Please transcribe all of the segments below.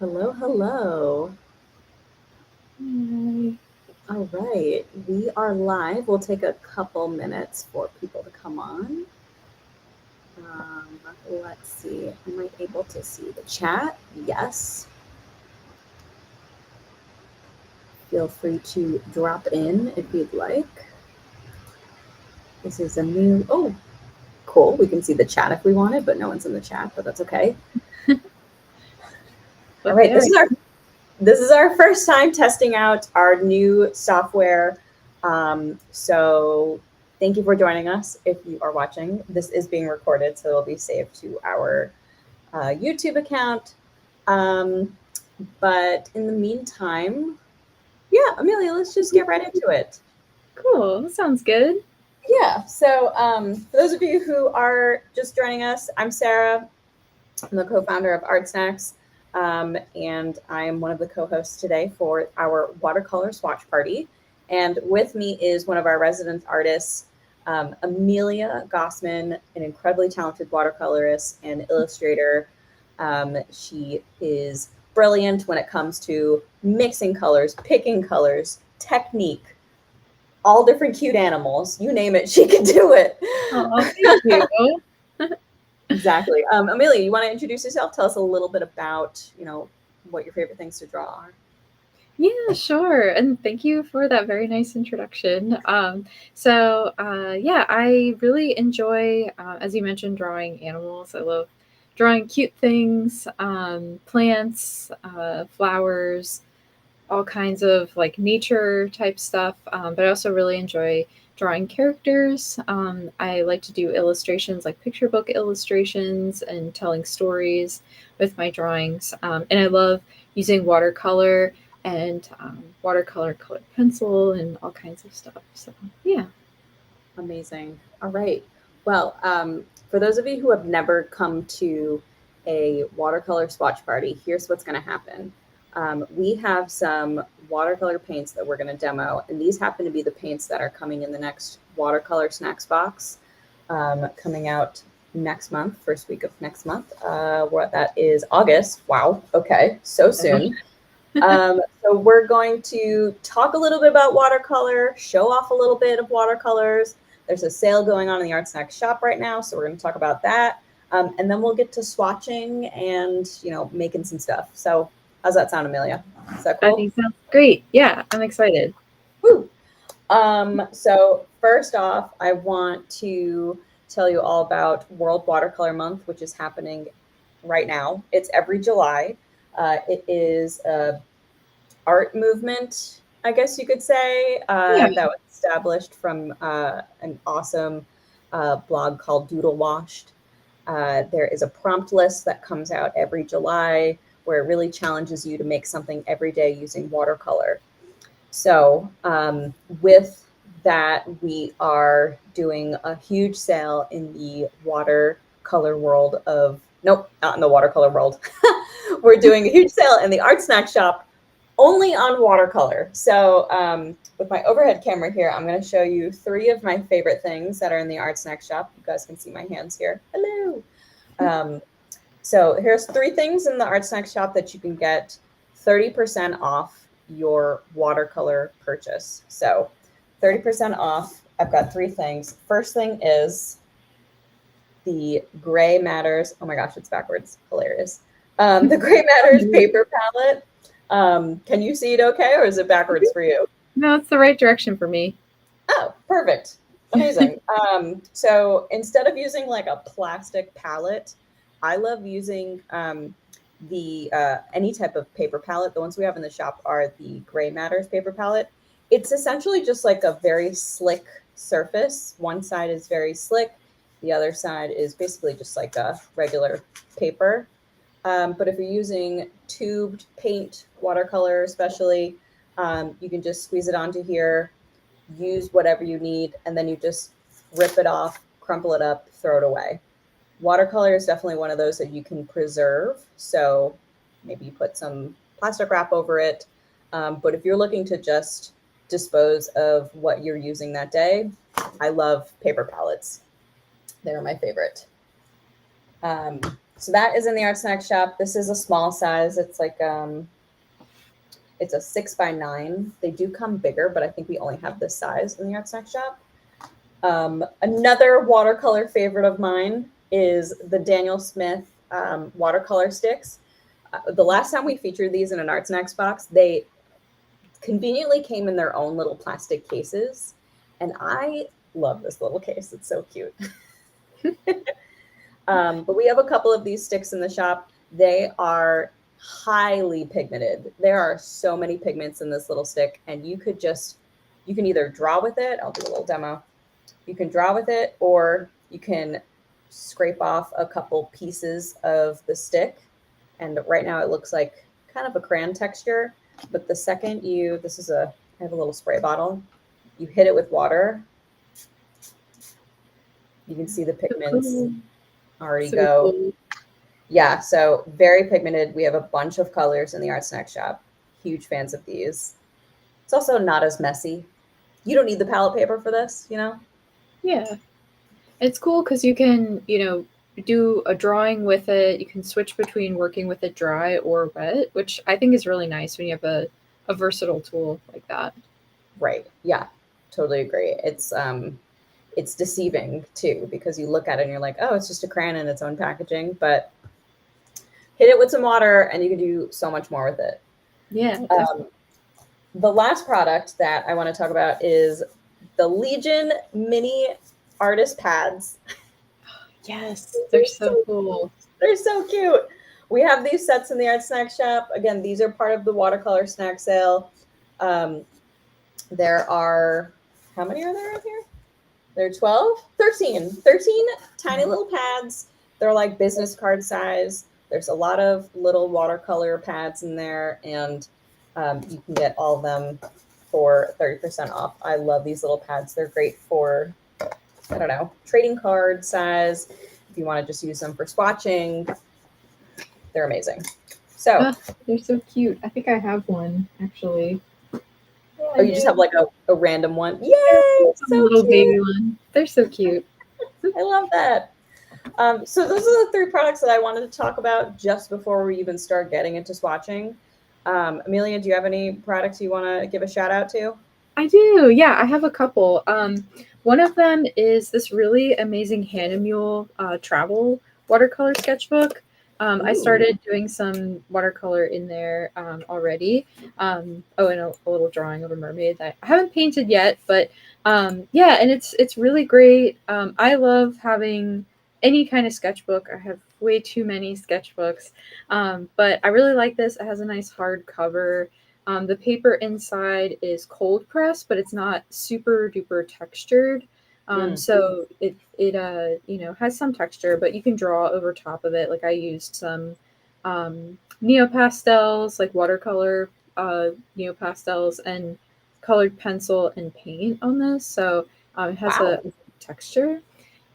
Hello, hello. Hi. All right, we are live. We'll take a couple minutes for people to come on. Let's see. Am I able to see the chat? Yes. Feel free to drop in if you'd like. This is a new. Oh, cool. We can see the chat if we wanted, but no one's in the chat, but that's okay. All But right, there, this is our first time testing out our new software. So thank you for joining us. If you are watching, this is being recorded, so it'll be saved to our YouTube account. But in the meantime, yeah, Amelia, let's just get right into it. cool. That sounds good. Yeah, so for those of you who are just joining us, I'm Sarah. I'm the co-founder of ArtSnacks, and I'm one of the co-hosts today for our watercolor swatch party. And with me is one of our resident artists, Amelia Gossman, an incredibly talented watercolorist and illustrator. She is brilliant when it comes to mixing colors, picking colors, technique, all different cute animals. You name it, she can do it. Oh, thank you. Exactly. Amelia, you want to introduce yourself? Tell us a little bit about, what your favorite things to draw are. Yeah, sure. And thank you for that very nice introduction. Yeah, I really enjoy, as you mentioned, drawing animals. I love drawing cute things, plants, flowers, all kinds of like nature type stuff. But I also really enjoy drawing characters. I like to do illustrations, like picture book illustrations, and telling stories with my drawings. And I love using watercolor and watercolor colored pencil and all kinds of stuff. So yeah. Amazing. All right. Well, for those of you who have never come to a watercolor swatch party, here's what's going to happen. We have some watercolor paints that we're going to demo, and these happen to be the paints that are coming in the next WatercolorSnacks box, coming out next month, first week of next month. What that is August. Wow. Okay. So soon. So we're going to talk a little bit about watercolor, show off a little bit of watercolors. There's a sale going on in the ArtSnacks shop right now, so we're going to talk about that. And then we'll get to swatching and, making some stuff. So how's that sound, Amelia? Is that I cool? think sounds great. Yeah, I'm excited. Woo! So first off, I want to tell you all about World Watercolor Month, which is happening right now. It's every July. It is a art movement, I guess you could say, Yeah. that was established from an awesome blog called Doodle Washed. There is a prompt list that comes out every July where it really challenges you to make something every day using watercolor. So, with that, we are doing a huge sale in the watercolor world of, nope, not in the watercolor world. We're doing a huge sale in the ArtSnack shop only on watercolor. So, with my overhead camera here, I'm going to show you 3 of my favorite things that are in the ArtSnack shop. You guys can see my hands here. Hello. So here's 3 things in the ArtSnacks shop that you can get 30% off your watercolor purchase. So 30% off. I've got 3 things. First thing is the Gray Matters. Oh my gosh, it's backwards. Hilarious. The Gray Matters paper palette. Can you see it okay, or is it backwards for you? No, it's the right direction for me. Oh, perfect. Amazing. So instead of using like a plastic palette, I love using the any type of paper palette. The ones we have in the shop are the Gray Matters paper palette. It's essentially just like a very slick surface. One side is very slick. The other side is basically just like a regular paper. But if you're using tubed paint, watercolor especially, you can just squeeze it onto here, use whatever you need, and then you just rip it off, crumple it up, throw it away. Watercolor is definitely one of those that you can preserve. So maybe you put some plastic wrap over it. But if you're looking to just dispose of what you're using that day, I love paper palettes. They're my favorite. So that is in the Art Snack shop. This is a small size. It's like it's a 6x9. They do come bigger, but I think we only have this size in the Art Snack shop. Another watercolor favorite of mine is the Daniel Smith watercolor sticks. The last time we featured these in an Art Snacks box, they conveniently came in their own little plastic cases. And I love this little case. It's so cute. But we have a couple of these sticks in the shop. They are highly pigmented. There are so many pigments in this little stick, and you can either draw with it. I'll do a little demo. You can draw with it, or you can scrape off a couple pieces of the stick. And right now it looks like kind of a crayon texture. But the second I have a little spray bottle. You hit it with water. You can see the pigments already go. Cool. Yeah, so very pigmented. We have a bunch of colors in the Art Snack shop. Huge fans of these. It's also not as messy. You don't need the palette paper for this, you know? Yeah. It's cool because you can, do a drawing with it. You can switch between working with it dry or wet, which I think is really nice when you have a versatile tool like that. Right. Yeah, totally agree. It's deceiving too, because you look at it and you're like, oh, it's just a crayon in its own packaging, but hit it with some water and you can do so much more with it. Yeah. The last product that I want to talk about is the Legion Mini Artist Pads. Yes, they're so cool. They're so cute. We have these sets in the Art Snack shop. Again, these are part of the Watercolor Snack sale. There are, how many are there out here? There are 12, 13 tiny little pads. They're like business card size. There's a lot of little watercolor pads in there, and you can get all of them for 30% off. I love these little pads. They're great for, I don't know, trading card size. If you want to just use them for swatching, they're amazing. So they're so cute. I think I have one actually. Oh, you just have like a random one? Yay! So little baby one. They're so cute. I love that. So those are the 3 products that I wanted to talk about just before we even start getting into swatching. Amelia, do you have any products you want to give a shout out to? I do. Yeah, I have a couple. One of them is this really amazing Hahnemühle travel watercolor sketchbook. I started doing some watercolor in there already. And a little drawing of a mermaid that I haven't painted yet, but yeah, and it's really great. I love having any kind of sketchbook. I have way too many sketchbooks, but I really like this. It has a nice hard cover. The paper inside is cold pressed, but it's not super duper textured. So it has some texture, but you can draw over top of it. Like I used some neopastels, like watercolor neopastels, and colored pencil and paint on this. So it has a texture.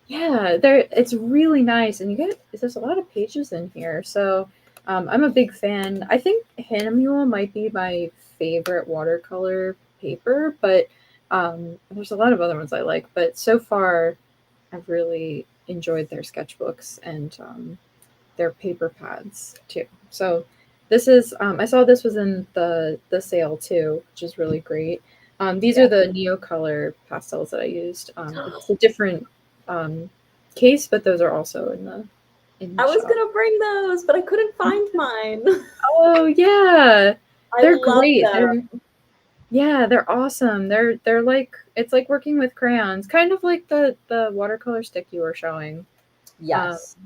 Yeah, it's really nice, and there's a lot of pages in here. So I'm a big fan. I think Hahnemühle might be my favorite watercolor paper, but there's a lot of other ones I like. But so far, I've really enjoyed their sketchbooks and their paper pads too. So this is I saw this was in the sale too, which is really great. These are the Neocolor pastels that I used. It's a different case, but those are also in the I was gonna bring those, but I couldn't find mine. Oh yeah, they're great. Them. They're awesome. They're like, it's like working with crayons, kind of like the watercolor stick you were showing. Yes.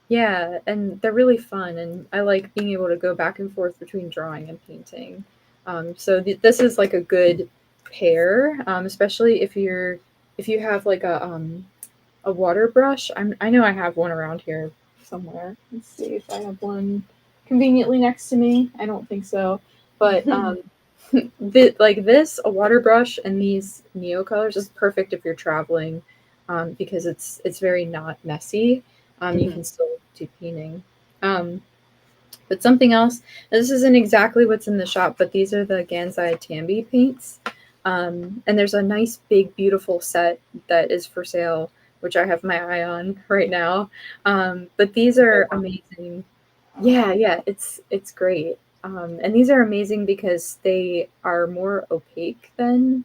Yeah, and they're really fun, and I like being able to go back and forth between drawing and painting. So this is like a good pair, especially if you have like a water brush. I know I have one around here somewhere. Let's see if I have one conveniently next to me. I don't think so, but like this, a water brush and these Neo colors is perfect if you're traveling, because it's very not messy. You can still do painting. But something else, this isn't exactly what's in the shop, but these are the Gansai Tambi paints. And there's a nice, big, beautiful set that is for sale which I have my eye on right now. But these are amazing. Yeah, yeah, it's great. And these are amazing because they are more opaque than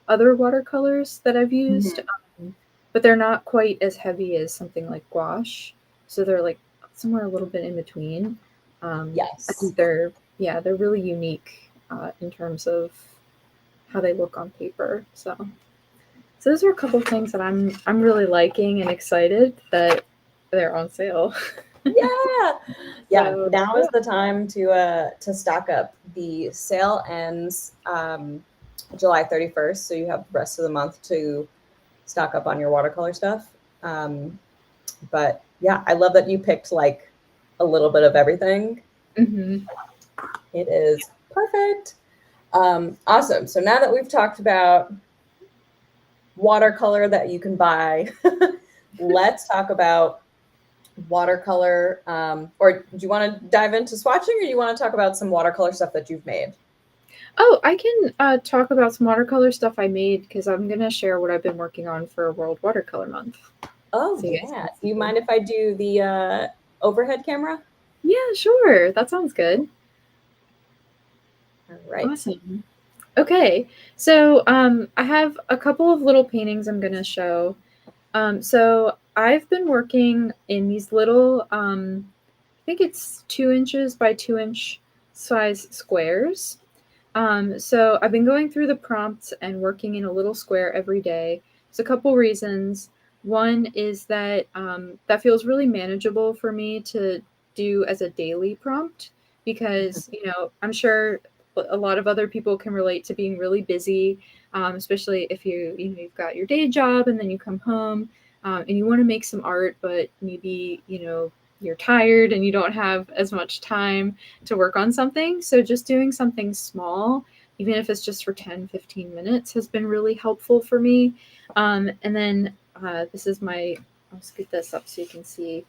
other watercolors that I've used, Mhm. but they're not quite as heavy as something like gouache. So they're like somewhere a little bit in between. I Yes. think they're really unique in terms of how they look on paper. So those are a couple of things that I'm really liking and excited that they're on sale. Yeah. Yeah. So Now yeah. is the time to stock up. The sale ends July 31st, so you have the rest of the month to stock up on your watercolor stuff. But yeah, I love that you picked like a little bit of everything. Hmm. It is perfect. Awesome. So now that we've talked about watercolor that you can buy, let's talk about watercolor. Or do you want to dive into swatching, or do you want to talk about some watercolor stuff that you've made? Oh, I can talk about some watercolor stuff I made because I'm gonna share what I've been working on for World Watercolor Month, Oh so you guys yeah. can Do you see. mind if I do the overhead camera? Yeah, sure. That sounds good. All right. Awesome. Okay, so I have a couple of little paintings I'm gonna show. So I've been working in these little, I think it's 2 inches by 2 inch size squares. So I've been going through the prompts and working in a little square every day. There's a couple reasons. One is that that feels really manageable for me to do as a daily prompt because, I'm sure a lot of other people can relate to being really busy, especially if you've got your day job and then you come home and you want to make some art, but maybe, you're tired and you don't have as much time to work on something. So just doing something small, even if it's just for 10, 15 minutes, has been really helpful for me. And then this is I'll scoot this up so you can see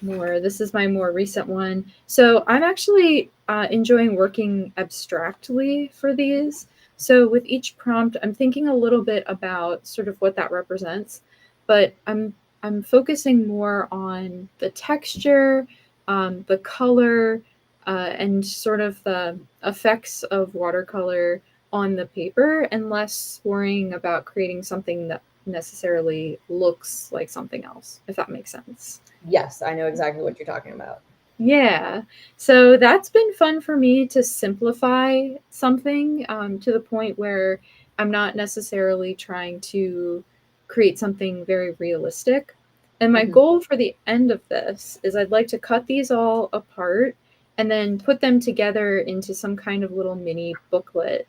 more. This is my more recent one. So I'm actually enjoying working abstractly for these. So with each prompt, I'm thinking a little bit about sort of what that represents, but I'm focusing more on the texture, the color, and sort of the effects of watercolor on the paper, and less worrying about creating something that necessarily looks like something else, if that makes sense. Yes, I know exactly what you're talking about. Yeah. So that's been fun for me to simplify something to the point where I'm not necessarily trying to create something very realistic. And my Mhm. goal for the end of this is I'd like to cut these all apart and then put them together into some kind of little mini booklet.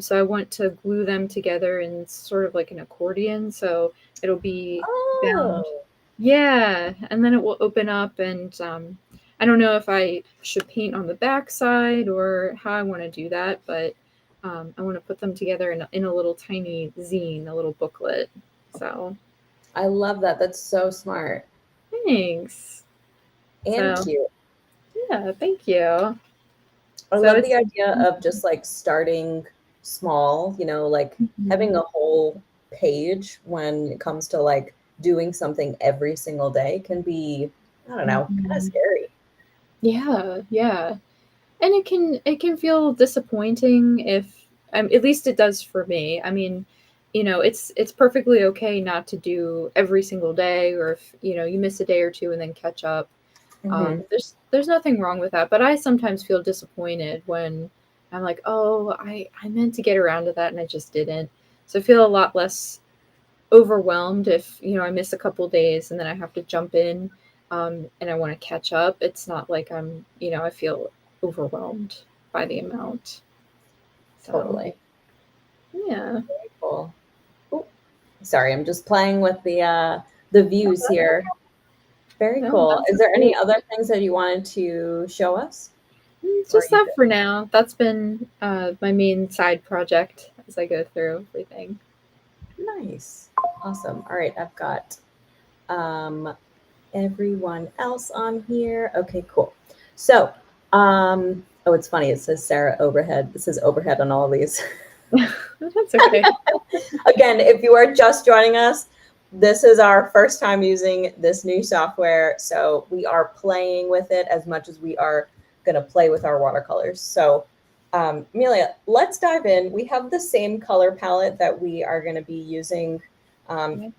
So I want to glue them together in sort of like an accordion. So it'll be bound. Oh, Yeah. And then it will open up and I don't know if I should paint on the back side or how I want to do that, but I want to put them together in a little tiny zine, a little booklet. So I love that. That's so smart thanks. and So cute. yeah, thank you. I So love the it's idea of just like starting small, like having Mhm. a whole page when it comes to like doing something every single day can be, I don't know, kind of Mhm. scary. Yeah, yeah. And it can feel disappointing if at least it does for me. I mean, it's perfectly okay not to do every single day, or if you miss a day or two and then catch up. Hmm. There's nothing wrong with that, but I sometimes feel disappointed when I'm like, oh, I meant to get around to that and I just didn't. So I feel a lot less overwhelmed if I miss a couple days and then I have to jump in, and I want to catch up. It's not like I feel overwhelmed by the amount. So Totally. yeah. Very cool. Ooh, sorry, I'm just playing with the No, views that's here. Very no, cool. that's Is there any great. other things that you wanted to show us? Or are Just you that good? for now. That's been my main side project as I go through everything. Nice. Awesome. All right, I've got um everyone else on here. Okay, cool. So, oh, it's funny. It says Sarah overhead. This is overhead on all these. That's okay. Again, if you are just joining us, this is our first time using this new software, so we are playing with it as much as we are going to play with our watercolors. So Amelia, let's dive in. We have the same color palette that we are going to be using.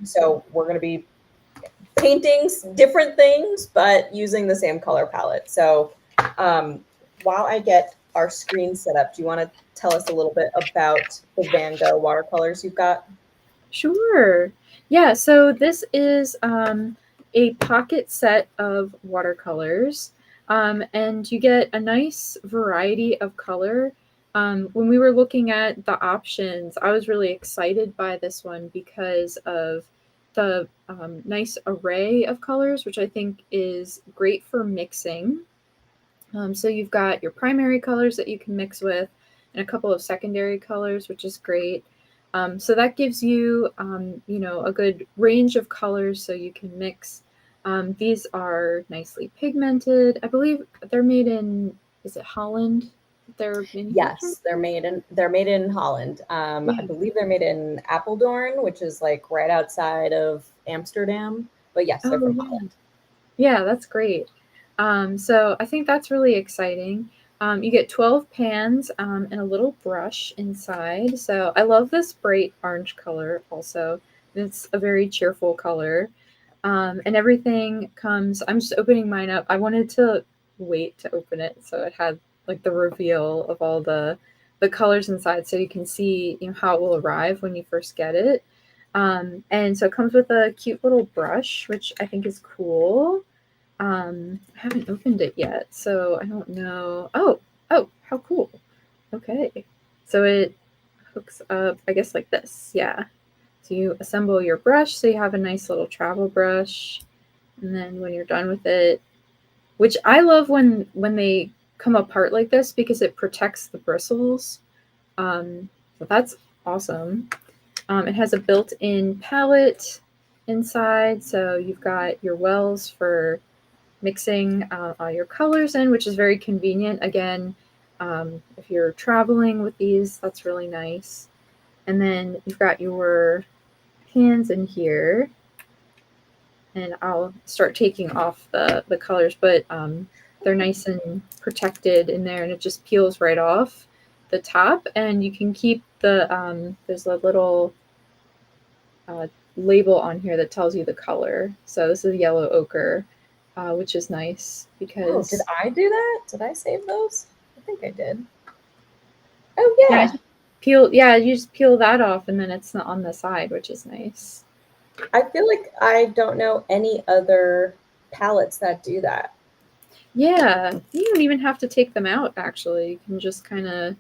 So we're going to be painting different things, but using the same color palette. So while I get our screen set up, do you want to tell us a little bit about the Van Gogh watercolors you've got? Sure. Yeah, so this is a pocket set of watercolors, and you get a nice variety of color. When we were looking at the options, I was really excited by this one because of the nice array of colors, which I think is great for mixing. So you've got your primary colors that you can mix with and a couple of secondary colors, which is great. So that gives you, a good range of colors so you can mix. These are nicely pigmented. I believe they're made in, is it Holland? They're manufactured? Yes, they're made in Holland. I Yeah. believe they're made in Apeldoorn, which is like right outside of Amsterdam. But yes, they're Oh, from yeah. Holland. Yeah, that's great. So I think that's really exciting. You get 12 pans and a little brush inside. So I love this bright orange color also. It's a very cheerful color. And everything comes, I'm just opening mine up. I wanted to wait to open it so it had like the reveal of all the colors inside so you can see how it will arrive when you first get it. And so it comes with a cute little brush, which I think is cool. I haven't opened it yet, so I don't know. Oh, how cool. Okay. So it hooks up, I guess, like this. Yeah. So you assemble your brush, so you have a nice little travel brush. And then when you're done with it, which I love when they come apart like this because it protects the bristles. So that's awesome. It has a built-in palette inside, so you've got your wells for mixing all your colors in, which is very convenient. Again, if you're traveling with these, that's really nice. And then you've got your pans in here, and I'll start taking off the colors, but they're nice and protected in there, and it just peels right off the top, and you can keep there's a little uh, label on here that tells you the color. So this is yellow ochre, which is nice Oh, did because I do that? Did I save those? I think I did. Oh yeah, yeah. you just peel that off and then it's not on the side, which is nice. I feel like I don't know any other palettes that do that. Yeah, you don't even have to take them out. Actually, you can just kind of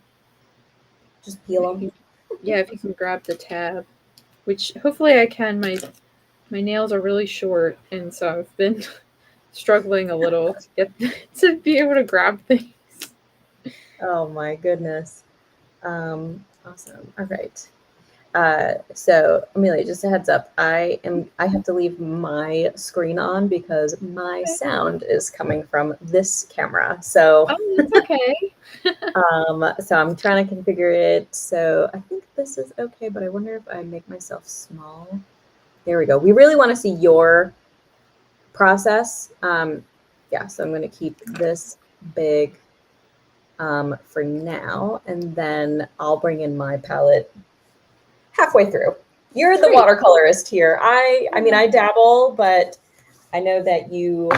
Just peel them. yeah, if you can grab the tab, which hopefully I can. My nails are really short, and so I've been struggling a little to get to be able to grab things. Oh my goodness. Awesome. All right. So Amelia, just a heads up, I have to leave my screen on because my Okay. sound is coming from this camera. So Oh, that's okay. so I'm trying to configure it. So I think this is okay, but I wonder if I make myself small. There we go. We really want to see your process. Yeah, so I'm going to keep this big for now, and then I'll bring in my palette halfway through. You're the Great. watercolorist here. I mean, I dabble, but I know that you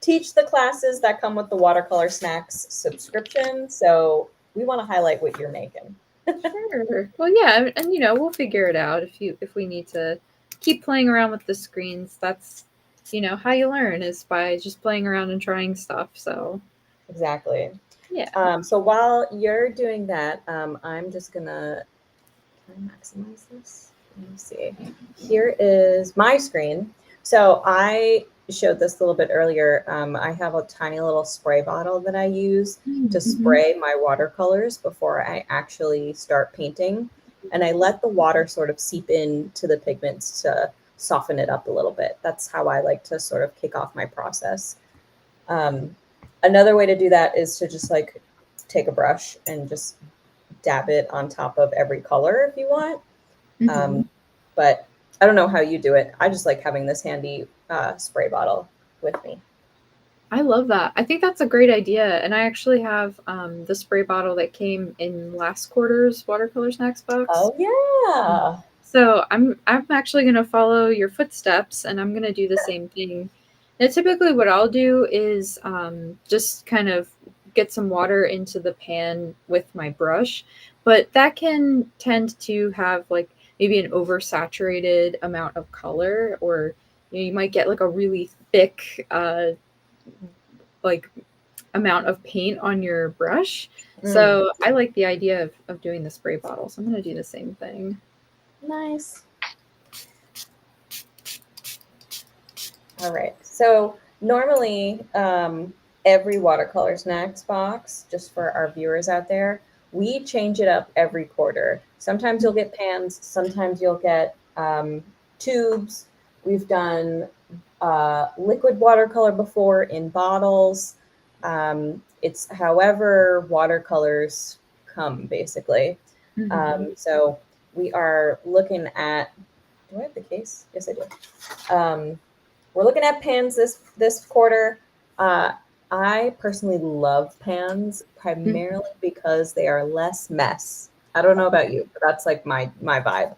teach the classes that come with the WatercolorSnacks subscription, so we want to highlight what you're making. Sure. Well, yeah, and we'll figure it out if we need to keep playing around with the screens. That's how you learn is by just playing around and trying stuff. So Exactly. yeah. So while you're doing that, I'm just gonna, can I maximize this? Let me see. Here is my screen. So I showed this a little bit earlier. I have a tiny little spray bottle that I use to Mm-hmm. spray my watercolors before I actually start painting. And I let the water sort of seep into the pigments to soften it up a little bit. That's how I like to sort of kick off my process. Um, Another way to do that is to just like take a brush and just dab it on top of every color if you want. Mm-hmm. But I don't know how you do it. I just like having this handy spray bottle with me. I love that. I think that's a great idea. And I actually have the spray bottle that came in last quarter's WatercolorSnacks box. Oh yeah. So I'm actually gonna follow your footsteps, and I'm gonna do the same thing. Now, typically, what I'll do is just kind of get some water into the pan with my brush, but that can tend to have like maybe an oversaturated amount of color, or you might get like a really thick like amount of paint on your brush. Mm, So I like the idea of doing the spray bottle. So I'm gonna do the same thing. nice. All right. So normally, every watercolor snacks box, just for our viewers out there, we change it up every quarter. Sometimes you'll get pans, sometimes you'll get tubes. We've done liquid watercolor before in bottles. It's however watercolors come, basically. Mm-hmm. So we are looking at, do I have the case? Yes, I do. We're looking at pans this quarter. Uh, I personally love pans primarily because they are less mess. I don't know about you, but that's like my vibe.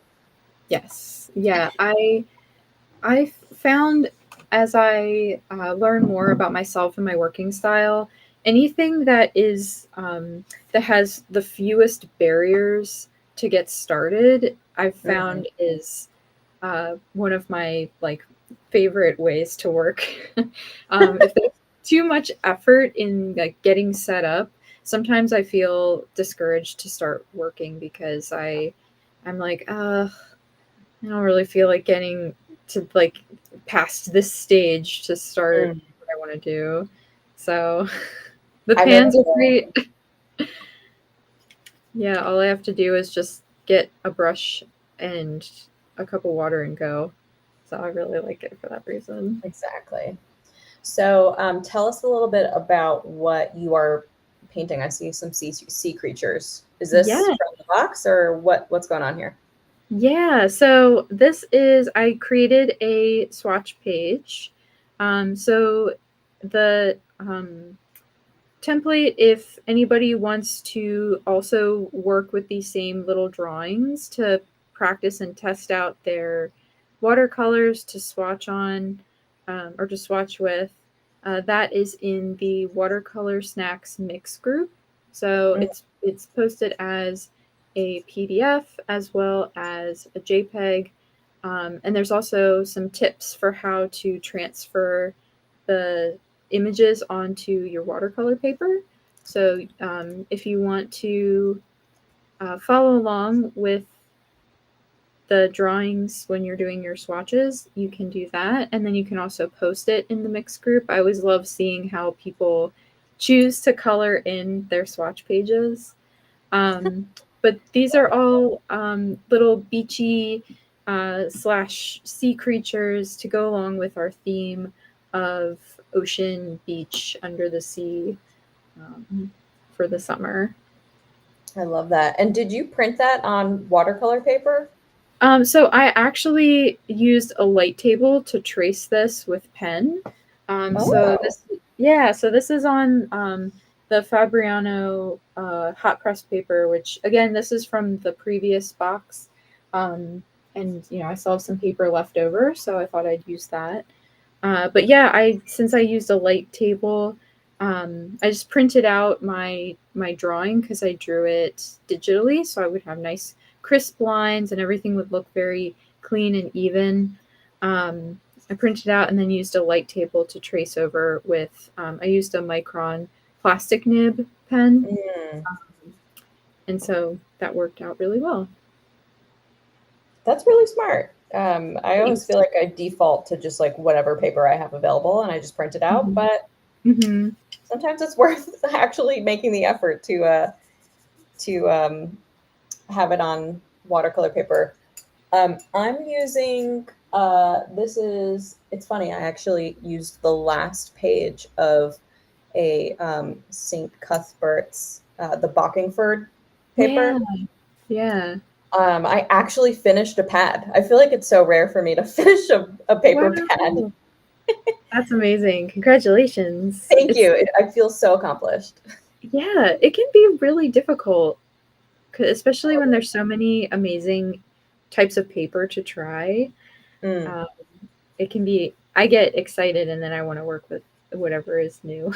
Yes. Yeah. I found as I learn more about myself and my working style, anything that is that has the fewest barriers to get started, I've Mhm. found is one of my like favorite ways to work. If there's too much effort in like getting set up, sometimes I feel discouraged to start working because I'm like, I don't really feel like getting to like past this stage to start Mm. what I want to do. So the I know pans the are feeling. great. Yeah, all I have to do is just get a brush and a cup of water and go. So I really like it for that reason. Exactly. So tell us a little bit about what you are painting. I see some sea creatures. Is this Yeah. from the box or what's going on here? Yeah. So this is, I created a swatch page. So the template, if anybody wants to also work with these same little drawings to practice and test out their watercolors to swatch on or to swatch with, that is in the WatercolorSnacks mix group. So Mm. it's posted as a PDF as well as a JPEG. And there's also some tips for how to transfer the images onto your watercolor paper. So if you want to follow along with the drawings when you're doing your swatches, you can do that. And then you can also post it in the mix group. I always love seeing how people choose to color in their swatch pages. Um, but these are all little beachy slash sea creatures to go along with our theme of ocean, beach, under the sea for the summer. I love that. And did you print that on watercolor paper? So I actually used a light table to trace this with pen. So Oh. this, yeah, so this is on the Fabriano hot press paper, which again, this is from the previous box. And I still have some paper left over, so I thought I'd use that. But yeah, I since I used a light table, I just printed out my drawing because I drew it digitally, so I would have nice crisp lines and everything would look very clean and even. I printed out and then used a light table to trace over with. I used a micron plastic nib pen, Mm. and so that worked out really well. That's really smart. I always Thanks. feel like I default to just like whatever paper I have available and I just print it out, Hmm. but Hmm. sometimes it's worth actually making the effort to have it on watercolor paper. I'm using this is it's funny. I actually used the last page of a St. Cuthbert's the Bockingford Yeah, paper. yeah. I actually finished a pad. I feel like it's so rare for me to finish a paper pad. Wow. That's amazing. Congratulations. Thank you. I feel so accomplished. Yeah, it can be really difficult, especially when there's so many amazing types of paper to try. Mm, Um, it can be, I get excited and then I want to work with whatever is new.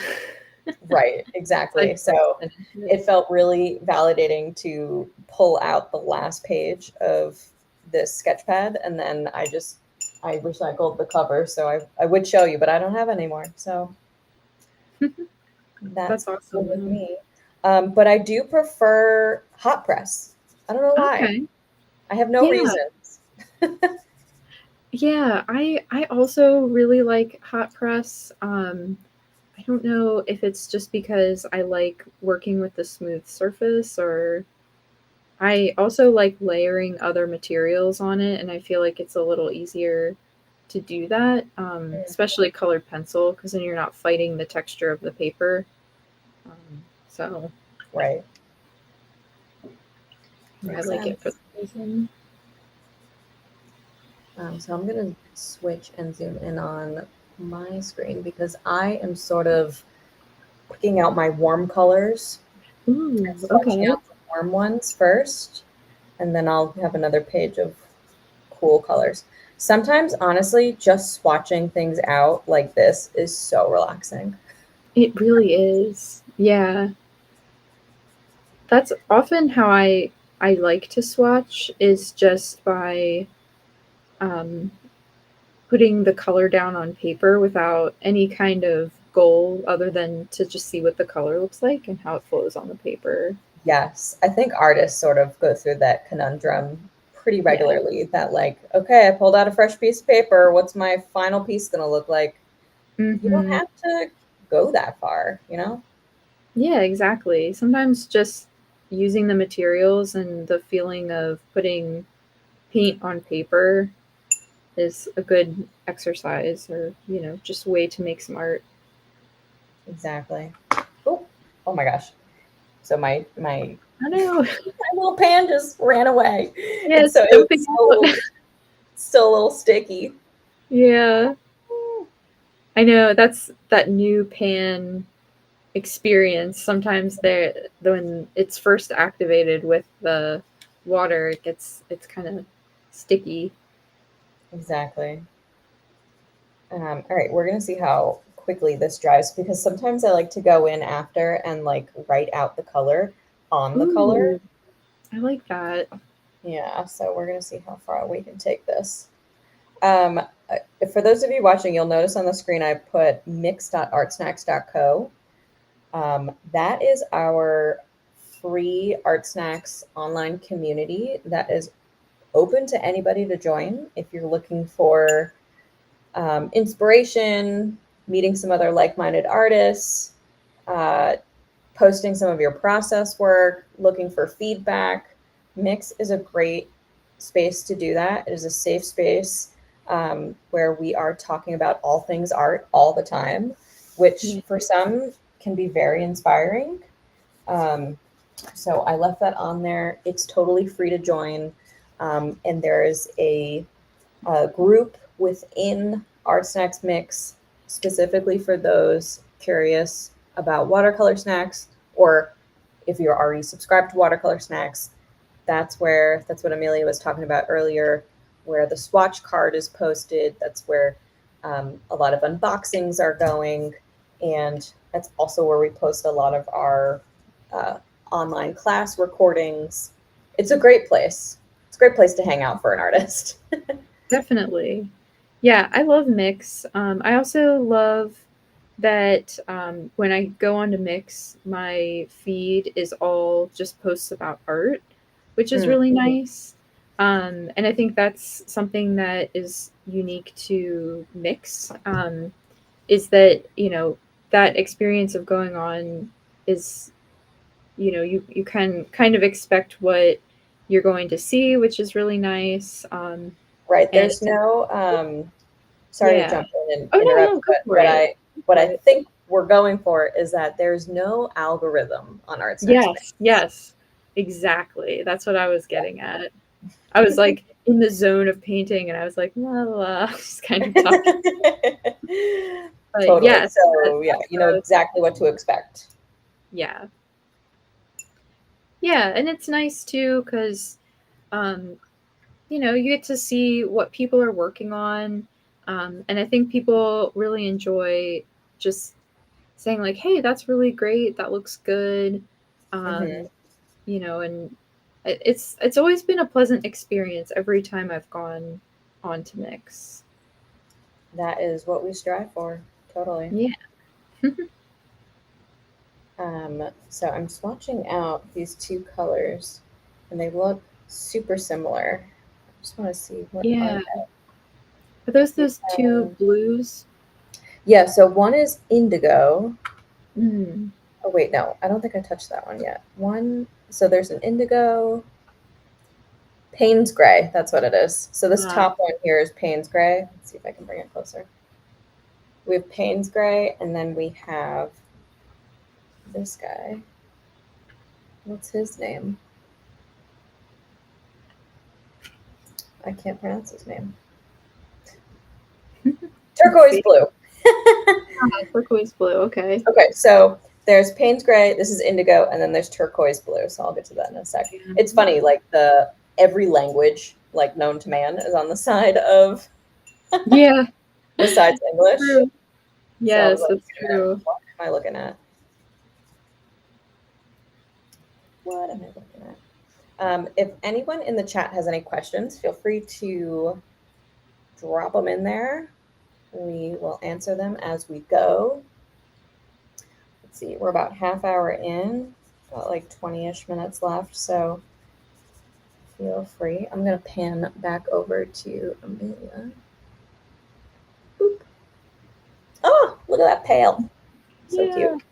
right, So I exactly. just like So to finish it. it felt really validating to pull out the last page of this sketch pad, and then I recycled the cover, so I would show you, but I don't have any more. So That's that's cool with awesome. me. But I do prefer hot press. I don't know why. Okay. I have no Yeah. reasons. Yeah, I also really like hot press. I don't know if it's just because I like working with the smooth surface, or I also like layering other materials on it, and I feel like it's a little easier to do that, especially colored pencil, because then you're not fighting the texture of the paper. So Right. I Makes like it for sense. that reason. So I'm going to switch and zoom in on my screen because I am sort of picking out my warm colors Ooh, and swatching okay. out the warm ones first, and then I'll have another page of cool colors. Sometimes, honestly, just swatching things out like this is so relaxing. It really is. Yeah. That's often how I like to swatch, is just by um, putting the color down on paper without any kind of goal other than to just see what the color looks like and how it flows on the paper. Yes, I think artists sort of go through that conundrum pretty Yeah. regularly that, like, okay, I pulled out a fresh piece of paper. What's my final piece going to look like? You don't Hmm. have to go that far, you know? Yeah, exactly. Sometimes just using the materials and the feeling of putting paint on paper is a good exercise, or, just way to make some art. Exactly. Oh, oh my gosh. So my I know. little pan just ran away. Yeah, It's it's so it jumping was out. still a little sticky. Yeah. I know, that's that new pan experience. Sometimes when it's first activated with the water, it's kind of sticky. Exactly. All right, we're gonna see how quickly this dries because sometimes I like to go in after and like write out the color on the color. Ooh, I like that. Yeah, so we're gonna see how far we can take this. Um, for those of you watching, you'll notice on the screen I put mix.artsnacks.co. That is our free Art Snacks online community that is open to anybody to join if you're looking for inspiration, meeting some other like minded artists, uh, posting some of your process work, looking for feedback. Mix is a great space to do that. It is a safe space where we are talking about all things art all the time, which Yeah. for some can be very inspiring. Um, so I left that on there. It's totally free to join. And there is a group within Art Snacks Mix specifically for those curious about watercolor snacks, or if you're already subscribed to watercolor snacks, that's what Amelia was talking about earlier, where the Swatch card is posted. That's where a lot of unboxings are going, and that's also where we post a lot of our uh, online class recordings. It's a great place. It's a great place to hang out for an artist. Definitely. Yeah, I love Mix. I also love that when I go on to Mix, my feed is all just posts about art, which is Mm, really nice. And I think that's something that is unique to Mix, is that, that experience of going on is, you can kind of expect what you're going to see, which is really nice. right. And There's no sorry to yeah. jump in and Oh, no, interrupt, no, go but for it. Go what for I it. think we're going for is that there's no algorithm on Art Snacks Mix. Yes, yes, exactly. That's what I was getting at. I was like in the zone of painting, and I was like, la la, la, just kind of talking. But Totally. yes, So yeah, that's you know exactly what to expect. yeah, yeah, and it's nice too because um, you get to see what people are working on, and I think people really enjoy just saying like, "Hey, that's really great. That looks good," Hmm. um, and it's always been a pleasant experience every time I've gone on to mix. That is what we strive for. Totally. Yeah. So I'm swatching out these two colors, and they look super similar. I just want to see what are Yeah. they. Are We those two blues? Yeah, so one is indigo. Mm. Oh wait, no, I don't think I touched that one yet. So there's an indigo, Payne's gray. That's what it is. So this Ah, top one here is Payne's gray. Let's see if I can bring it closer. We have Payne's gray, and then we have this guy. What's his name? I can't pronounce his name. let's Turquoise see. blue. Turquoise blue. Okay. Okay, so there's Payne's gray, this is indigo, and then there's turquoise blue. So I'll get to that in a sec. Yeah. It's funny, like every language like known to man is on the side of Yeah. besides English. True. So I was Yes, like, that's true. what am I looking at? What am I looking at? If anyone in the chat has any questions, feel free to drop them in there. We will answer them as we go. Let's see, we're about half hour in, got like 20-ish minutes left, so feel free. I'm going to pan back over to Amelia. Boop. Oh, look at that pail. So Yeah. cute.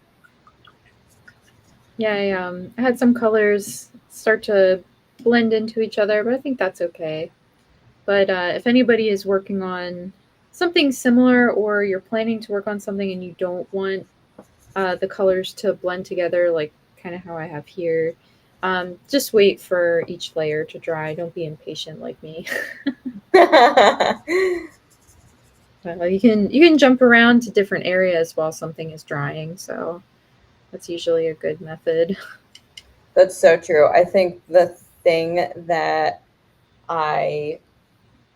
Yeah, I had some colors start to blend into each other, but I think that's okay. But if anybody is working on something similar or you're planning to work on something and you don't want the colors to blend together, like kind of how I have here, just wait for each layer to dry. Don't be impatient like me. You can jump around to different areas while something is drying, so that's usually a good method. That's so true. I think the thing that I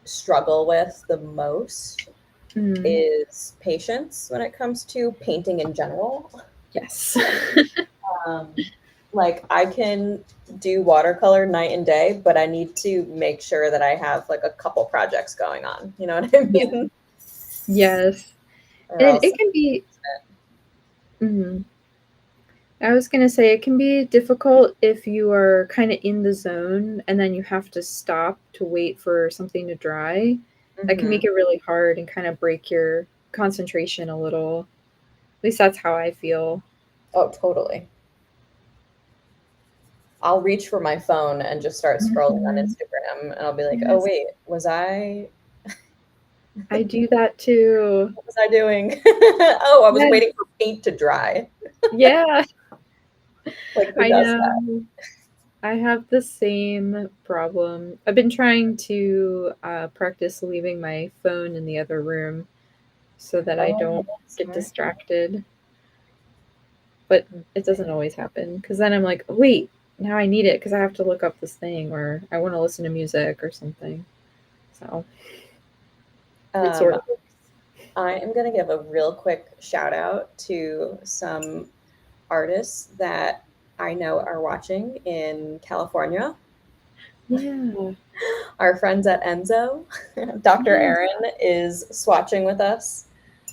struggle with the most Mm, is patience when it comes to painting in general. yes. Um, like I can do watercolor night and day, but I need to make sure that I have like a couple projects going on. You know what I Yeah. mean? Yes. Or And else. it can be. Mhm. I was gonna say it can be difficult if you are kind of in the zone and then you have to stop to wait for something to dry. That can Mhm. make it really hard and kind of break your concentration a little. At least that's how I feel. Oh, totally. I'll reach for my phone and just start scrolling on Mhm. Instagram, and I'll be like, "Oh Yes, wait, I do that too. what was I doing? Oh, I was Yes. waiting for paint to dry." Yeah, Like, who I does that? know. I have the same problem. I've been trying to practice leaving my phone in the other room so that I Oh, don't get smart. distracted. But it doesn't always happen because then I'm like, wait, now I need it because I have to look up this thing or I want to listen to music or something. So it sort Um, of works. I am going to give a real quick shout out to some artists that I know are watching in California. Yeah. Our friends at Enzo, Dr. Yes. Aaron is swatching with us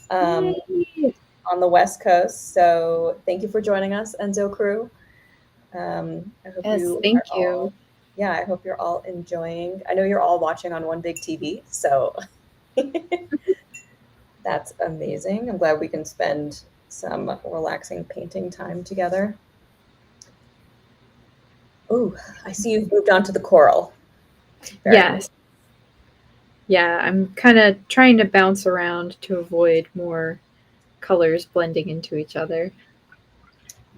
um, Yay. on the West Coast. So thank you for joining us, Enzo crew. I hope Yes. you are Thank all, you. yeah, I hope you're all enjoying. I know you're all watching on one big TV, so that's amazing. I'm glad we can spend some relaxing painting time together. Oh, I see you've moved on to the coral. Very nice. Yes. Yeah. I'm kind of trying to bounce around to avoid more colors blending into each other.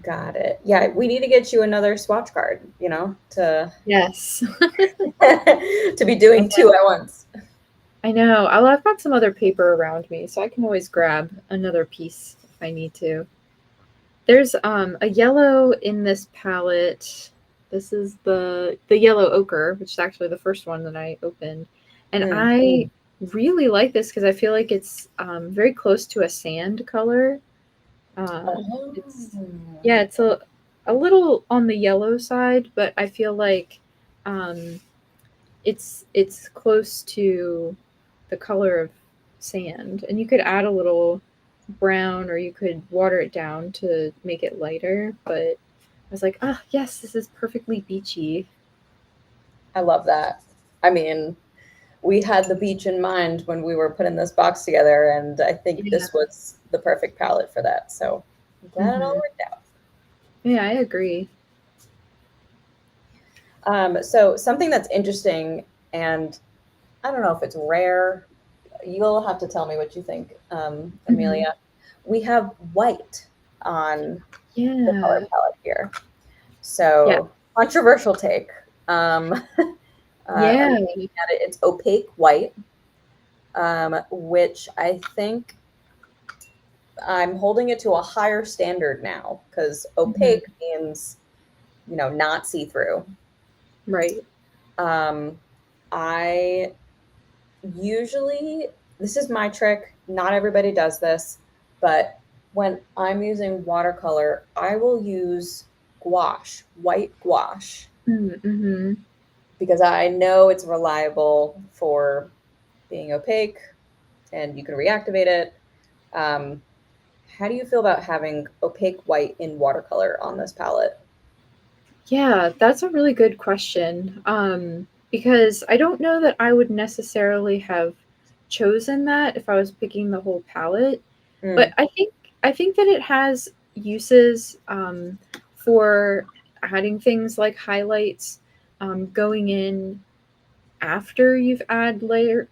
Got it. Yeah, we need to get you another swatch card, you know, to Yes. to be doing two at once. I know. I've got some other paper around me, so I can always grab another piece if I need to. There's a yellow in this palette. This is the yellow ochre, which is actually the first one that I opened. And I really like this because I feel like it's very close to a sand color. It's yeah, it's a little on the yellow side, but I feel like um, it's close to the color of sand. And you could add a little brown or you could water it down to make it lighter, but I was like, oh yes, this is perfectly beachy. I love that. I mean, we had the beach in mind when we were putting this box together, and I think Yeah. this was the perfect palette for that. So I'm glad it all Mm-hmm. worked out. Yeah, I agree. So something that's interesting, and I don't know if it's rare. You'll have to tell me what you think, Mm-hmm. Amelia. We have white on the color Yeah. palette here. Yeah. So controversial take. I'm Yeah. looking at it. It's opaque white, which I think I'm holding it to a higher standard now because Mm-hmm. opaque means, not see through. Right. Um, I usually, this is my trick. Not everybody does this, but when I'm using watercolor, I will use gouache, white gouache, Mm-hmm. because I know it's reliable for being opaque and you can reactivate it. Um, how do you feel about having opaque white in watercolor on this palette? Yeah, that's a really good question. Because I don't know that I would necessarily have chosen that if I was picking the whole palette, but Mm, I think that it has uses for adding things like highlights, going in after you've added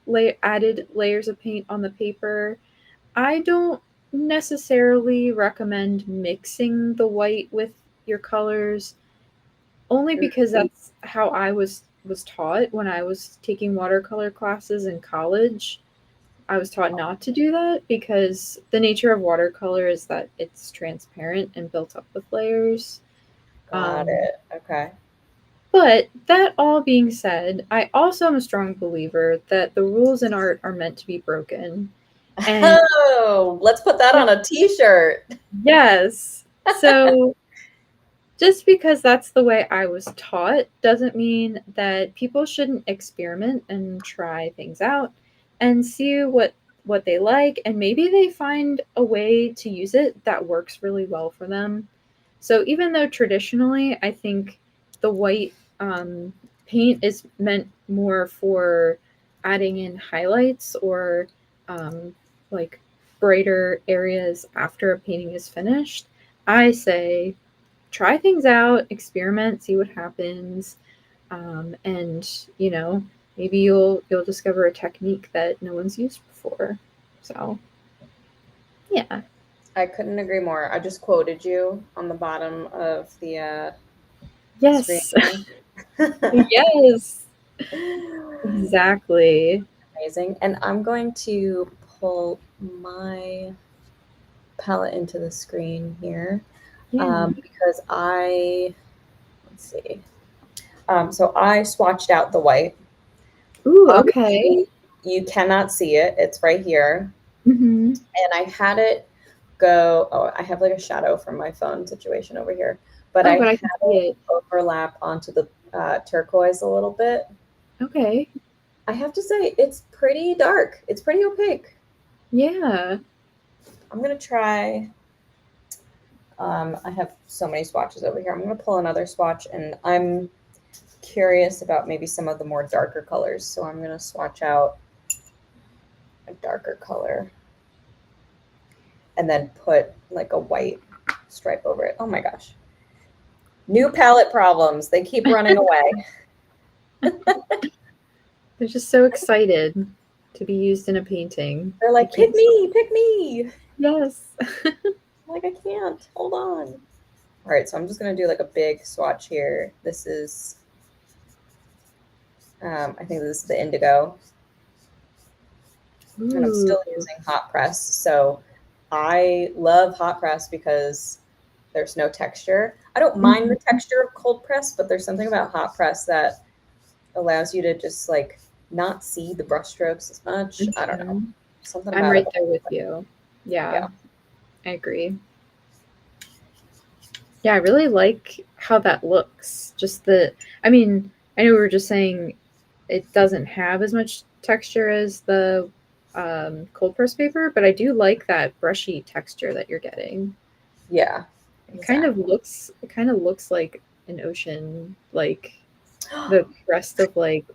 layers of paint on the paper. I don't necessarily recommend mixing the white with your colors only mm, because that's how I was taught when I was taking watercolor classes in college. I was taught not to do that because the nature of watercolor is that it's transparent and built up with layers. got Um, it. Okay. but that all being said, I also am a strong believer that the rules in art are meant to be broken. And Oh, let's put that on a t-shirt. yes, so just because that's the way I was taught doesn't mean that people shouldn't experiment and try things out and see what they like, and maybe they find a way to use it that works really well for them. So even though traditionally I think the white paint is meant more for adding in highlights or um, like brighter areas after a painting is finished, I say try things out, experiment, see what happens, and maybe you'll discover a technique that no one's used before. So yeah, I couldn't agree more. I just quoted you on the bottom of the screen yes, here. yes, exactly. Amazing. And I'm going to pull my palette into the screen here, Yeah. because let's see. So I swatched out the white. Ooh. Okay. Obviously, you cannot see it. It's right here. Mm-hmm. And I had it go, oh, I have like a shadow from my phone situation over here, but Oh, I but I had can see it it. overlap onto the turquoise a little bit. Okay. I have to say, it's pretty dark. It's pretty opaque. Yeah. I'm going to try. I have so many swatches over here. I'm going to pull another swatch, and I'm curious about maybe some of the more darker colors. So I'm going to swatch out a darker color and then put like a white stripe over it. Oh my gosh. New palette problems. They keep running away. They're just so excited to be used in a painting. They're They like, can't stop. pick me. Yes. I'm like, I can't. Hold on. All right, so I'm just going to do like a big swatch here. This is, I think this is the indigo. Ooh. And I'm still using hot press. So I love hot press because there's no texture. I don't mind the texture of cold press, but there's something about hot press that allows you to just like not see the brushstrokes as much. I don't know. Something I'm about right it. there with you. Yeah, I agree. Yeah, I really like how that looks. I mean, I know we were just saying it doesn't have as much texture as the cold press paper, but I do like that brushy texture that you're getting. Yeah. Exactly. It kind of looks like an ocean, like the crest of like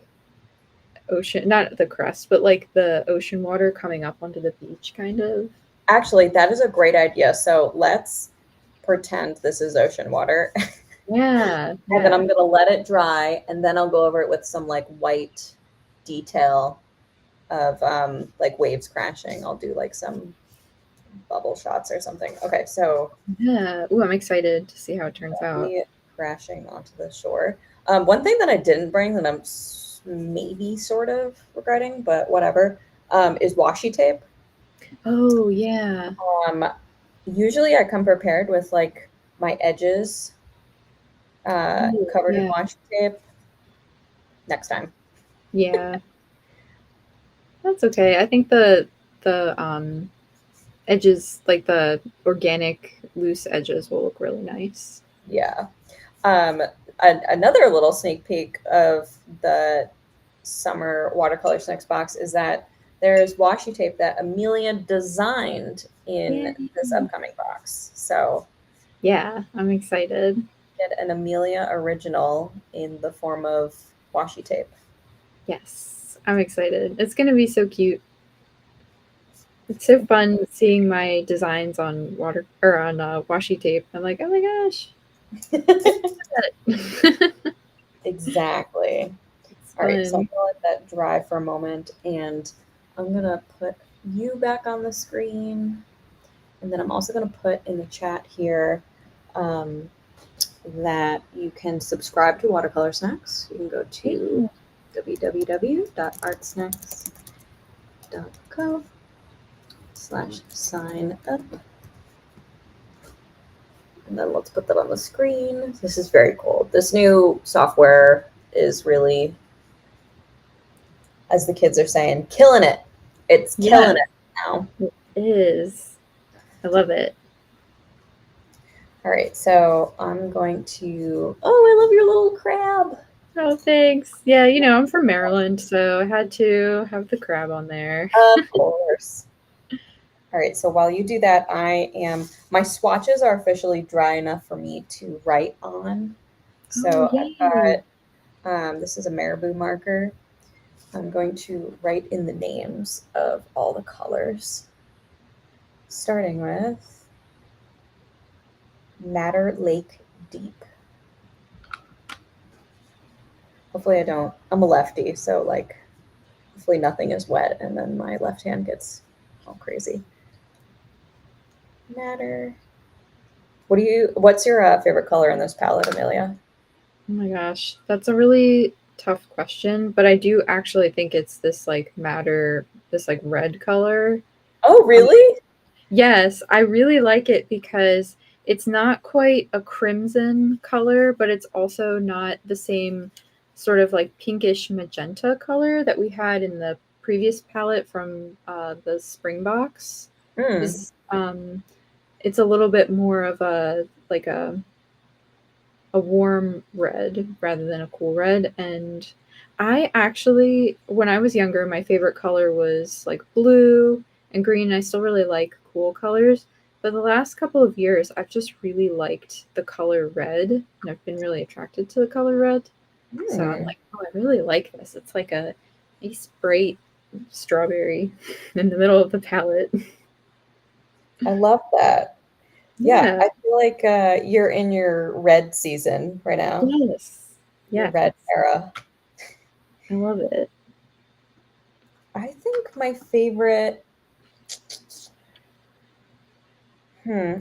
ocean, not the crest, but like the ocean water coming up onto the beach kind of. Actually, that is a great idea. So let's pretend this is ocean water. Yeah, And then yeah. I'm gonna let it dry, and then I'll go over it with some like white detail of like waves crashing. I'll do like some bubble shots or something. Okay, so Yeah. Ooh, I'm excited to see how it turns out. me crashing onto the shore. One thing that I didn't bring that I'm maybe sort of regretting, but whatever, is washi tape. Oh, yeah. Um, Usually I come prepared with like my edges Ooh, covered in yeah. washi tape. Next time. Yeah. That's okay. I think the edges, like the organic loose edges will look really nice. Yeah. Um, Another little sneak peek of the summer watercolor snacks box is that there's washi tape that Amelia designed in Yay. this upcoming box. So Yeah, I'm excited. get an Amelia original in the form of washi tape. Yes, I'm excited. It's gonna be so cute. It's so fun seeing my designs on water or on washi tape. I'm like, oh my gosh, it's Exactly. All right, so I'm fun. gonna let that dry for a moment, and I'm gonna put you back on the screen, and then I'm also gonna put in the chat here um, that you can subscribe to Watercolor Snacks. You can go to Yeah. www.artsnacks.co/sign up. And then let's put that on the screen. This is very cool. This new software is really, as the kids are saying, killing it. It's killing Yeah, it now. it is. I love it. All right, so I'm going to. Oh, I love your little crab. Oh, thanks. Yeah, I'm from Maryland, so I had to have the crab on there. Of course. All right, so while you do that, my swatches are officially dry enough for me to write on. Oh, So I've yay. got, this is a marabou marker. I'm going to write in the names of all the colors, starting with Madder Lake Deep. Hopefully I don't, I'm a lefty, so like, hopefully nothing is wet and then my left hand gets all crazy. Madder. What's your favorite color in this palette, Amelia? Oh my gosh, that's a really tough question, but I do actually think it's this like this like red color. Oh, Um, really? yes, I really like it because it's not quite a crimson color, but it's also not the same sort of like pinkish magenta color that we had in the previous palette from the spring box. Hmm. This it's a little bit more of a warm red rather than a cool red. And I actually, when I was younger, my favorite color was like blue and green. I still really like cool colors. But the last couple of years, I've just really liked the color red, and I've been really attracted to the color red. So I'm Hmm. like, oh, I really like this. It's like a nice bright strawberry in the middle of the palette. I love that. Yeah, Yeah. I feel like you're in your red season right now, Yes. your Yeah. red era. I love it. I think my favorite, hmm,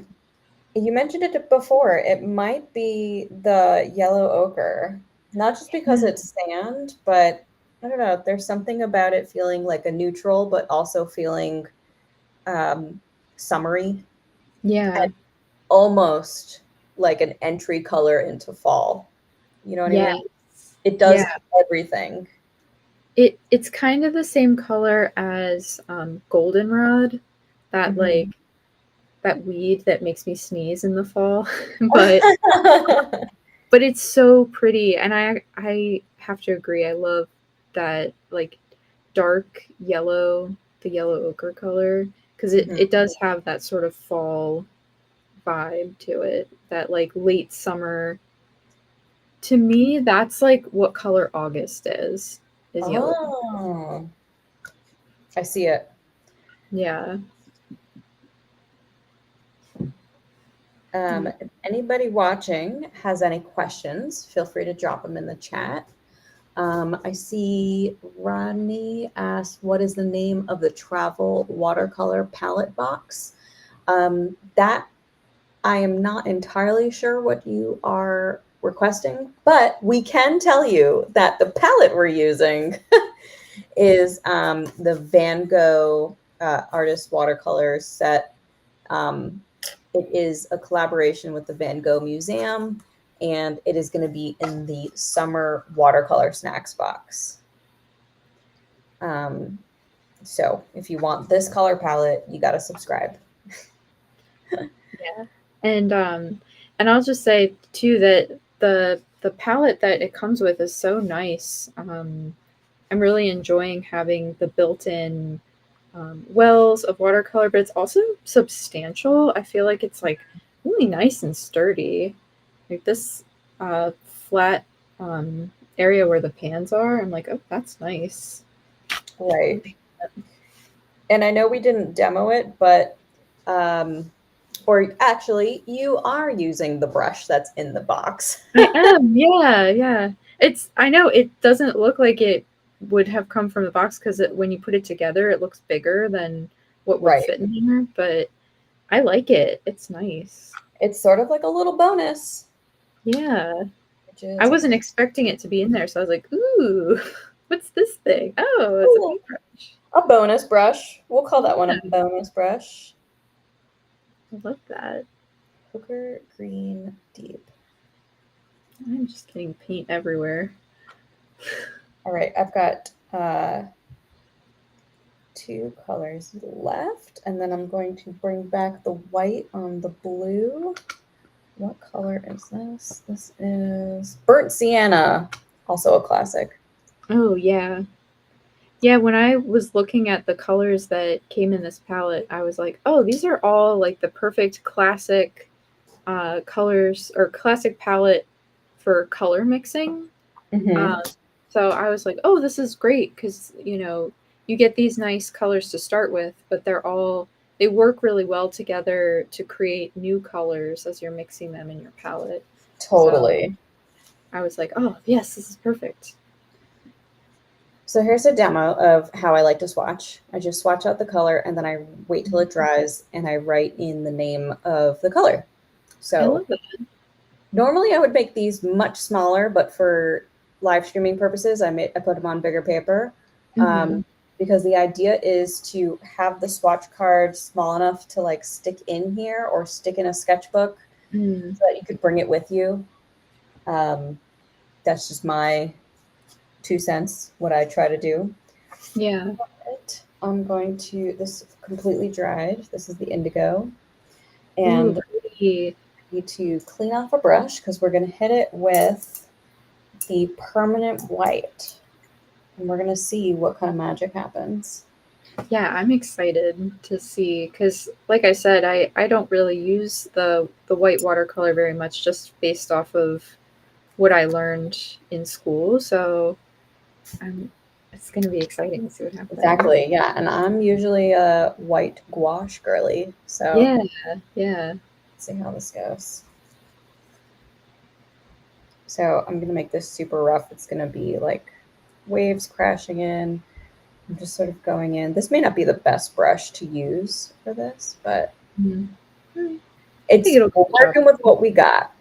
You mentioned it before. It might be the yellow ochre, not just because Yeah. it's sand, but I don't know. There's something about it feeling like a neutral, but also feeling um, summery Yeah. and almost like an entry color into fall. You know what I Yes. mean? It does Yeah. everything. It's kind of the same color as goldenrod, that Mhm. that weed that makes me sneeze in the fall. but but it's so pretty, and I have to agree. I love that like dark yellow, the yellow ochre color, because Mhm. it does have that sort of fall vibe to it. That like late summer. To me, that's like what color August is yellow. Oh, I see it. Yeah. If anybody watching has any questions, feel free to drop them in the chat. I see Rodney asked, what is the name of the travel watercolor palette box? That I am not entirely sure what you are requesting, but we can tell you that the palette we're using is the Van Gogh artist watercolor set. It is a collaboration with the Van Gogh Museum, and it is going to be in the summer watercolor snacks box. Um, so if you want this color palette, you got to subscribe. Yeah. And I'll just say too that the palette that it comes with is so nice. I'm really enjoying having the built-in wells of watercolor, but it's also substantial. I feel like it's like really nice and sturdy. Like this flat area where the pans are, I'm like, oh, that's nice. Right. And I know we didn't demo it, but or actually, you are using the brush that's in the box. I am, yeah, yeah. It's I know it doesn't look like it would have come from the box because when you put it together, it looks bigger than what would Right. fit in here. But I like it. It's nice. It's sort of like a little bonus, Yeah, which I is wasn't expecting it to be in there, so I was like, "Ooh, what's this thing? Oh, it's a cool. paintbrush." A bonus brush. We'll call that one a Yeah, bonus brush. I love that. Poker green deep. I'm just getting paint everywhere. All right, I've got two colors left, and then I'm going to bring back the white on the blue. What color is this? This is burnt sienna, also a classic. Oh yeah, yeah. When I was looking at the colors that came in this palette, I was like, "Oh, these are all like the perfect classic colors or classic palette for color mixing." Mm-hmm. Uh, so I was like, oh, this is great because, you get these nice colors to start with, but they work really well together to create new colors as you're mixing them in your palette. So Totally. I was like, oh, yes, this is perfect. So here's a demo of how I like to swatch. I just swatch out the color and then I wait till it dries and I write in the name of the color. I So love that. normally I would make these much smaller, but for live streaming purposes, I put them on bigger paper Mm-hmm. because the idea is to have the swatch card small enough to like stick in here or stick in a sketchbook Mm. so that you could bring it with you. Um, that's just my 2 cents, what I try to do. Yeah. I'm going to, this completely dried. This is the indigo. Ooh, And pretty. I need to clean off a brush because we're going to hit it with the permanent white. And we're going to see what kind of magic happens. Yeah, I'm excited to see because, like I said, I don't really use the white watercolor very much, just based off of what I learned in school. So it's going to be exciting to see what happens. Exactly. Yeah. And I'm usually a white gouache girly. So Yeah, yeah. let's see how this goes. So I'm going to make this super rough. It's going to be like waves crashing in. I'm just sort of going in. This may not be the best brush to use for this, but Mhm. It's it'll get the job. working with what we got.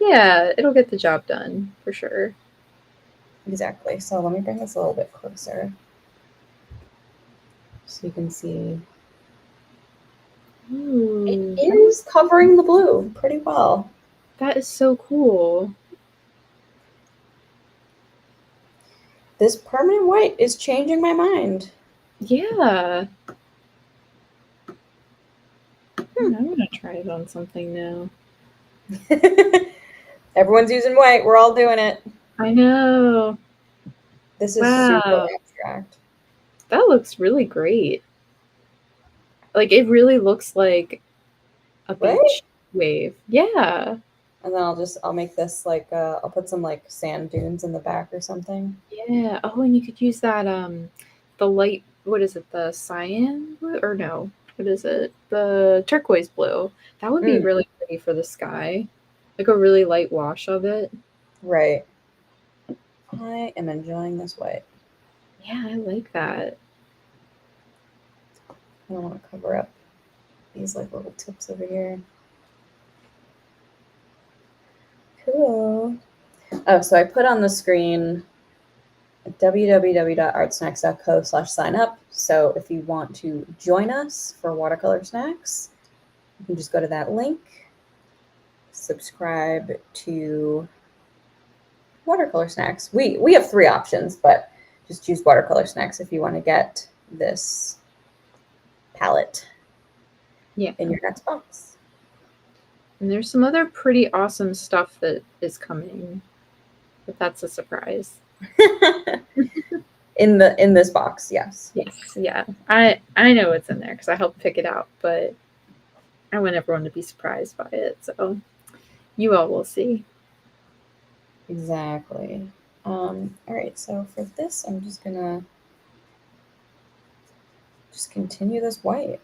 Yeah, it'll get the job done for sure. Exactly. So let me bring this a little bit closer so you can see. Ooh, It is covering the blue pretty well. that is so cool. This permanent white is changing my mind. Yeah. I'm gonna try it on something now. Everyone's using white. We're all doing it. I know. This is super Wow. abstract. That looks really great. Like it really looks like a Right? beach wave. Yeah. And then I'll make this like, I'll put some like sand dunes in the back or something. Yeah. Oh, and you could use that the light, what is it? The cyan blue or no? What is it? The turquoise blue. That would be really pretty for the sky. Like a really light wash of it. Right. I am enjoying this white. Yeah, I like that. I don't want to cover up these like little tips over here. Cool. Oh, so I put on the screen www.artsnacks.co/sign up. So if you want to join us for Watercolor Snacks, you can just go to that link, subscribe to Watercolor Snacks. We have 3 options, but just choose Watercolor Snacks if you want to get this palette in your next box. And there's some other pretty awesome stuff that is coming, but that's a surprise. in this box, yes. Yes, yeah. I know it's in there because I helped pick it out, but I want everyone to be surprised by it. So you all will see. Exactly. All right, so for this, I'm just gonna continue this white.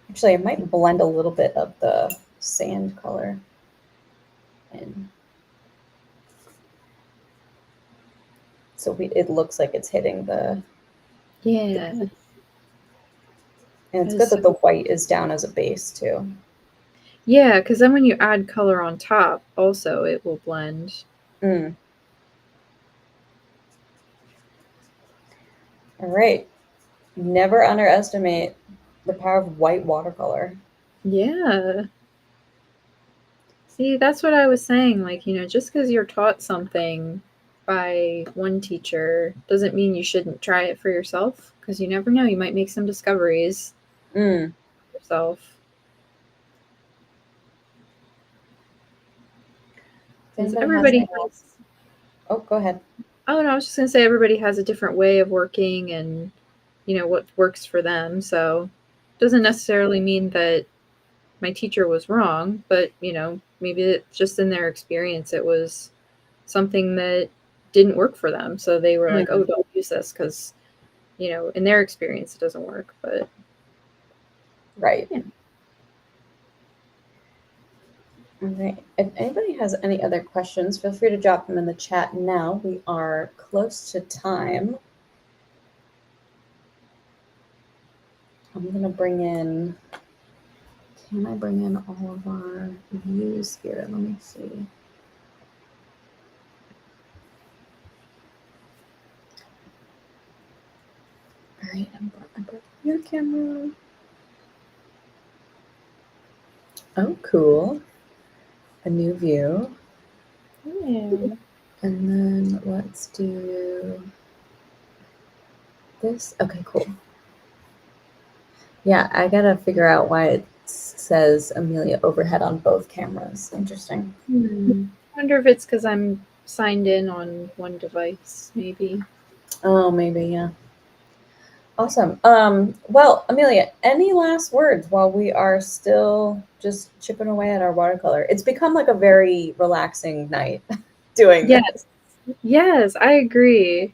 Actually, I might blend a little bit of the sand color in. So it looks like it's hitting the... Yeah. And it's good that the white is down as a base, too. Yeah, because then when you add color on top, also it will blend. All right. Never underestimate the power of white watercolor. Yeah. See, that's what I was saying. Like, just because you're taught something by one teacher doesn't mean you shouldn't try it for yourself, because you never know. You might make some discoveries yourself. Everybody has... Oh, go ahead. Oh, no, I was just going to say everybody has a different way of working and, what works for them. So it doesn't necessarily mean that my teacher was wrong, but, maybe it's just in their experience, it was something that didn't work for them. So they were like, oh, don't use this because, in their experience, it doesn't work. But right. Yeah. All right. If anybody has any other questions, feel free to drop them in the chat now. We are close to time. I'm going to bring in... Can I bring in all of our views here? Let me see. All right, I brought your camera. Oh, cool. A new view. Yeah. And then let's do this. Okay, cool. Yeah, I gotta figure out why it says Amelia overhead on both cameras. Interesting. I wonder if it's because I'm signed in on one device, maybe. Oh, maybe, yeah. Awesome. Well, Amelia, any last words while we are still just chipping away at our watercolor? It's become like a very relaxing night doing this. Yes, I agree.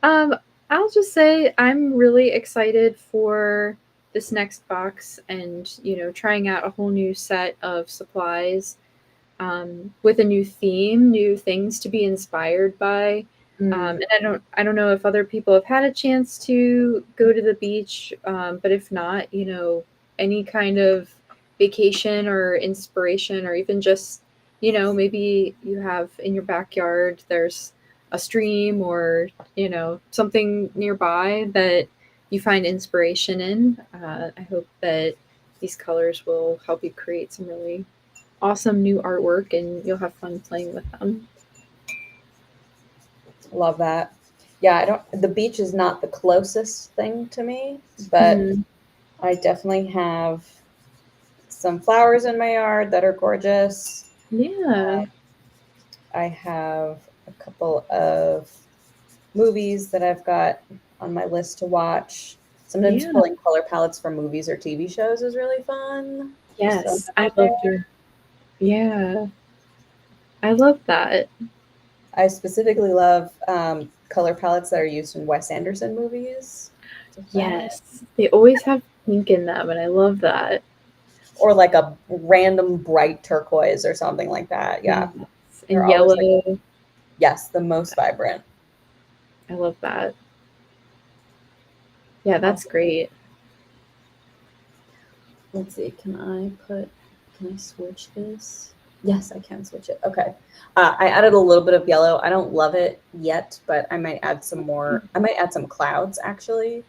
I'll just say I'm really excited for this next box and, trying out a whole new set of supplies with a new theme, new things to be inspired by. And I don't know if other people have had a chance to go to the beach, but if not, any kind of vacation or inspiration, or even just, maybe you have in your backyard, there's a stream or, something nearby that you find inspiration in. I hope that these colors will help you create some really awesome new artwork and you'll have fun playing with them. Love that. Yeah, the beach is not the closest thing to me, but I definitely have some flowers in my yard that are gorgeous. Yeah. I have a couple of movies that I've got on my list to watch. Sometimes Yeah. pulling color palettes from movies or TV shows is really fun. Yes, I love doing. Yeah, I love that. I specifically love color palettes that are used in Wes Anderson movies. Yes, they always have pink in them, and I love that. Or like a random bright turquoise or something like that. Yeah. Yes. They're And always yellow. like, yes, the most vibrant. I love that. Yeah, that's Awesome. great. Let's see. Can I switch this? Yes, I can switch it. Okay. I added a little bit of yellow. I don't love it yet, but I might add some more. I might add some clouds actually.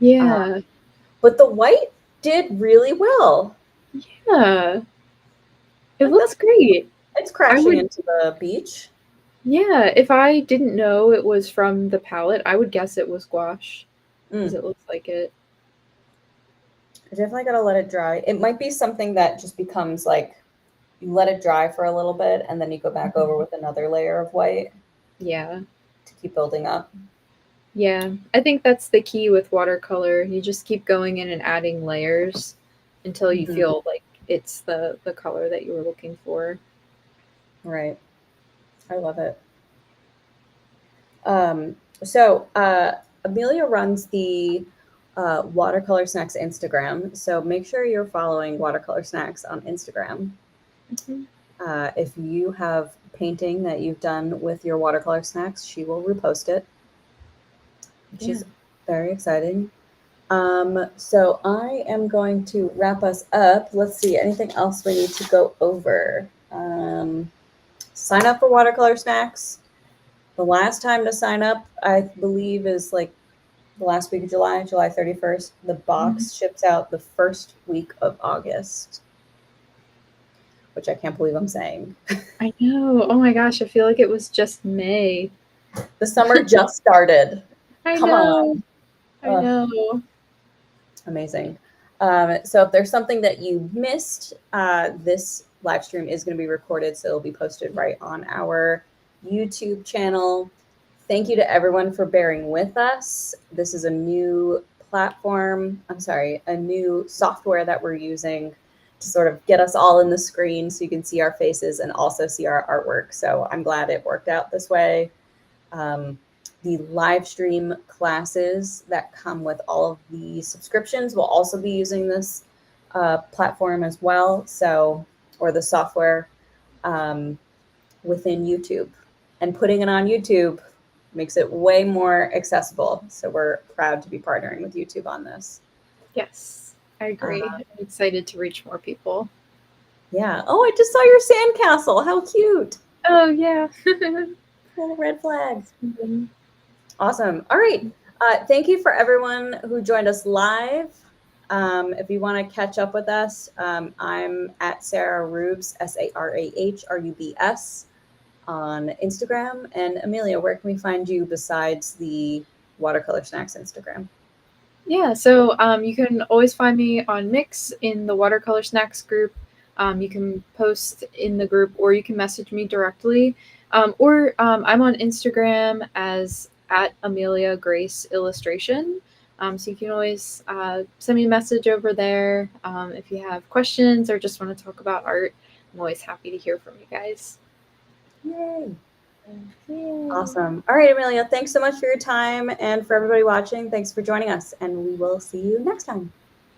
Yeah. But the white did really well. Yeah. It Like looks great. it's crashing into the beach. Yeah, if I didn't know it was from the palette, I would guess it was gouache because it looks like it. I definitely got to let it dry. It might be something that just becomes like you let it dry for a little bit and then you go back over with another layer of white. Yeah. To keep building up. Yeah, I think that's the key with watercolor. You just keep going in and adding layers until you feel like it's the color that you were looking for. Right. I love it. So Amelia runs the Watercolor Snacks Instagram. So make sure you're following Watercolor Snacks on Instagram. If you have painting that you've done with your watercolor snacks, she will repost it, which is very exciting. So I am going to wrap us up. Let's see, anything else we need to go over? Sign up for Watercolor Snacks. The last time to sign up, I believe, is like the last week of July, July 31st. The box ships out the first week of August, which I can't believe I'm saying. I know. Oh my gosh, I feel like it was just May. The summer just started. Come on. I know. Amazing. So if there's something that you missed, this live stream is going to be recorded, so it'll be posted right on our YouTube channel. Thank you to everyone for bearing with us. This is a new a new software that we're using to sort of get us all in the screen so you can see our faces and also see our artwork. So I'm glad it worked out this way. The live stream classes that come with all of the subscriptions will also be using this platform as well. So, or the software within YouTube, and putting it on YouTube makes it way more accessible. So we're proud to be partnering with YouTube on this. Yes, I agree. I'm excited to reach more people. Yeah. Oh, I just saw your sandcastle. How cute. Oh, yeah. Little red flags. Awesome. All right. Thank you for everyone who joined us live. If you want to catch up with us, I'm at Sarah Rubes, SARAHRUBS on Instagram. And Amelia, where can we find you besides the Watercolor Snacks Instagram? Yeah, so you can always find me on Mix in the Watercolor Snacks group. You can post in the group, or you can message me directly. Or I'm on Instagram as at Amelia Grace Illustration. So you can always send me a message over there if you have questions or just want to talk about art. I'm always happy to hear from you guys. Yay. Awesome. All right, Amelia, thanks so much for your time. And for everybody watching, thanks for joining us. And we will see you next time.